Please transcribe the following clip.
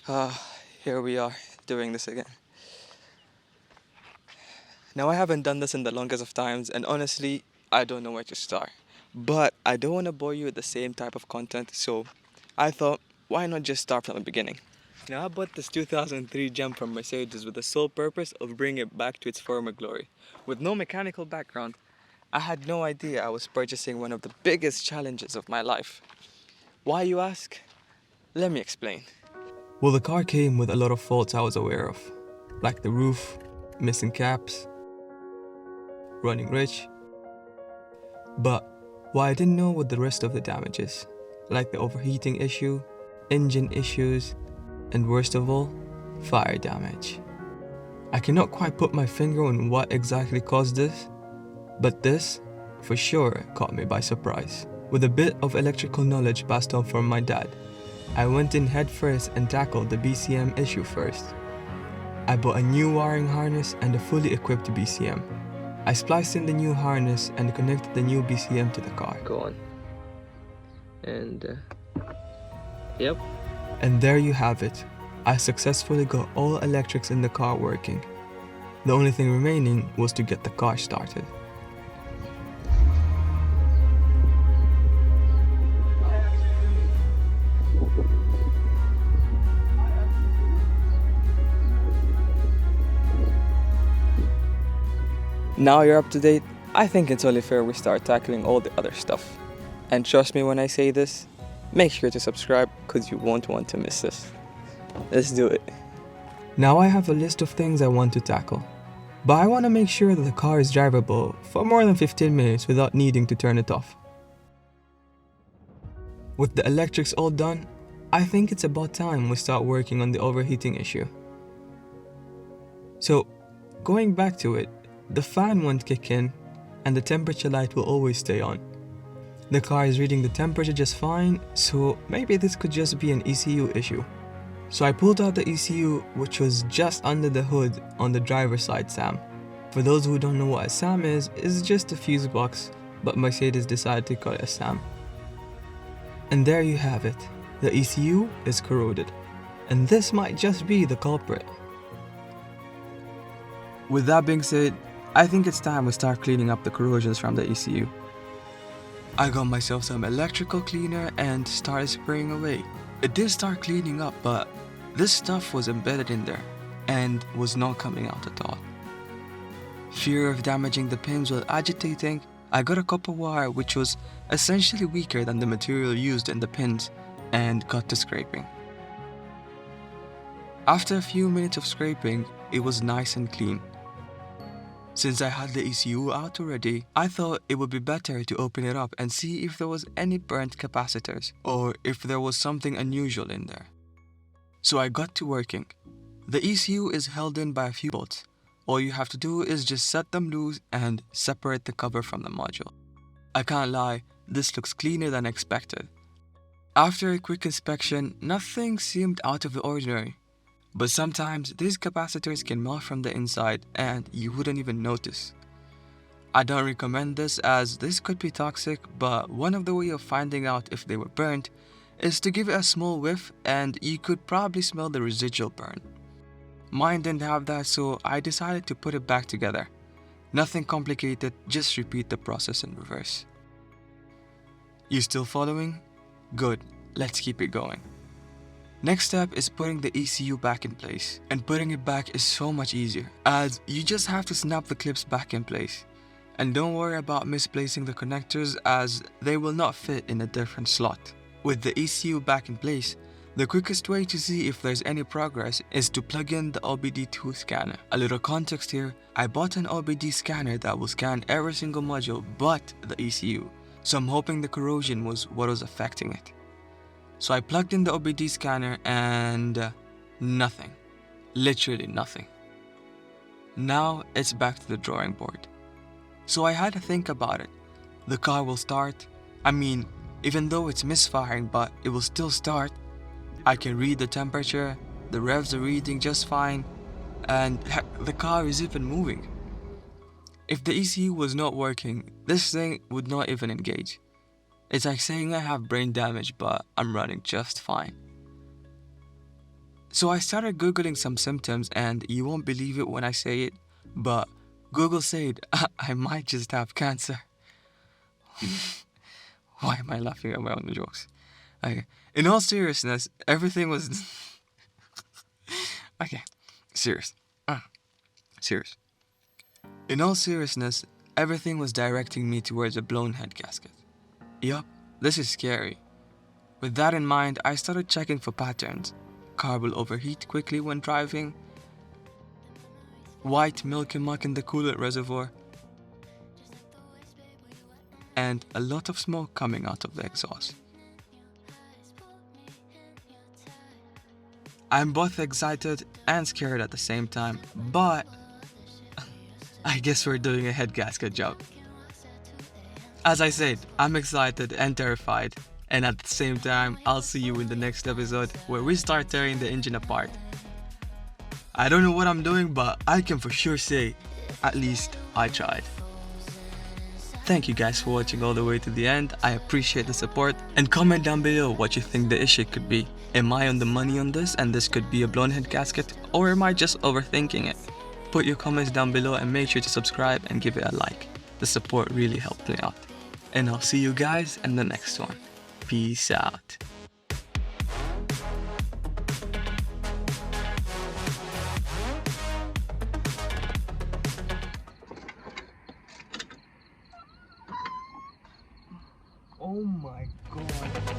Here we are, doing this again. Now, I haven't done this in the longest of times, and honestly, I don't know where to start. But I don't want to bore you with the same type of content, so I thought, why not just start from the beginning? Now, I bought this 2003 gem from Mercedes with the sole purpose of bringing it back to its former glory. With no mechanical background, I had no idea I was purchasing one of the biggest challenges of my life. Why, you ask? Let me explain. Well, the car came with a lot of faults I was aware of, like the roof, missing caps, running rich. But what I didn't know were the rest of the damages, like the overheating issue, engine issues, and worst of all, fire damage. I cannot quite put my finger on what exactly caused this, but this, for sure, caught me by surprise. With a bit of electrical knowledge passed on from my dad, I went in headfirst and tackled the BCM issue first. I bought a new wiring harness and a fully equipped BCM. I spliced in the new harness and connected the new BCM to the car. Go on. Yep. And there you have it. I successfully got all electrics in the car working. The only thing remaining was to get the car started. Now you're up to date, I think it's only fair we start tackling all the other stuff. And trust me when I say this, make sure to subscribe because you won't want to miss this. Let's do it. Now I have a list of things I want to tackle, but I want to make sure that the car is drivable for more than 15 minutes without needing to turn it off. With the electrics all done, I think it's about time we start working on the overheating issue. So, going back to it, the fan won't kick in and the temperature light will always stay on. The car is reading the temperature just fine, so maybe this could just be an ECU issue. So I pulled out the ECU, which was just under the hood on the driver's side SAM. For those who don't know what a SAM is, it's just a fuse box, but Mercedes decided to call it a SAM. And there you have it. The ECU is corroded. And this might just be the culprit. With that being said, I think it's time we start cleaning up the corrosions from the ECU. I got myself some electrical cleaner and started spraying away. It did start cleaning up, but this stuff was embedded in there and was not coming out at all. Fear of damaging the pins while agitating, I got a copper wire which was essentially weaker than the material used in the pins and got to scraping. After a few minutes of scraping, it was nice and clean. Since I had the ECU out already, I thought it would be better to open it up and see if there was any burnt capacitors or if there was something unusual in there. So I got to working. The ECU is held in by a few bolts. All you have to do is just set them loose and separate the cover from the module. I can't lie, this looks cleaner than expected. After a quick inspection, nothing seemed out of the ordinary. But sometimes these capacitors can melt from the inside and you wouldn't even notice. I don't recommend this as this could be toxic, but one of the ways of finding out if they were burnt is to give it a small whiff and you could probably smell the residual burn. Mine didn't have that, so I decided to put it back together. Nothing complicated, just repeat the process in reverse. You still following? Good, let's keep it going. Next step is putting the ECU back in place, and putting it back is so much easier as you just have to snap the clips back in place. And don't worry about misplacing the connectors as they will not fit in a different slot. With the ECU back in place, the quickest way to see if there's any progress is to plug in the OBD2 scanner. A little context here, I bought an OBD scanner that will scan every single module but the ECU, so I'm hoping the corrosion was what was affecting it. So I plugged in the OBD scanner and nothing. Literally nothing. Now it's back to the drawing board. So I had to think about it. The car will start. Even though it's misfiring, but it will still start. I can read the temperature, the revs are reading just fine, and heck, the car is even moving. If the ECU was not working, this thing would not even engage. It's like saying I have brain damage, but I'm running just fine. So I started Googling some symptoms, and you won't believe it when I say it, but Google said I might just have cancer. Why am I laughing at my own jokes? Okay. In all seriousness, everything was... Okay. Serious. Serious. In all seriousness, everything was directing me towards a blown head gasket. Yup, this is scary. With that in mind, I started checking for patterns. Car will overheat quickly when driving. White milky muck in the coolant reservoir. And a lot of smoke coming out of the exhaust. I'm both excited and scared at the same time, but I guess we're doing a head gasket job. As I said, I'm excited and terrified, and at the same time, I'll see you in the next episode where we start tearing the engine apart. I don't know what I'm doing, but I can for sure say, at least I tried. Thank you guys for watching all the way to the end. I appreciate the support, and comment down below what you think the issue could be. Am I on the money on this and this could be a blown head gasket, or am I just overthinking it? Put your comments down below and make sure to subscribe and give it a like. The support really helped me out. And I'll see you guys in the next one. Peace out. Oh my god.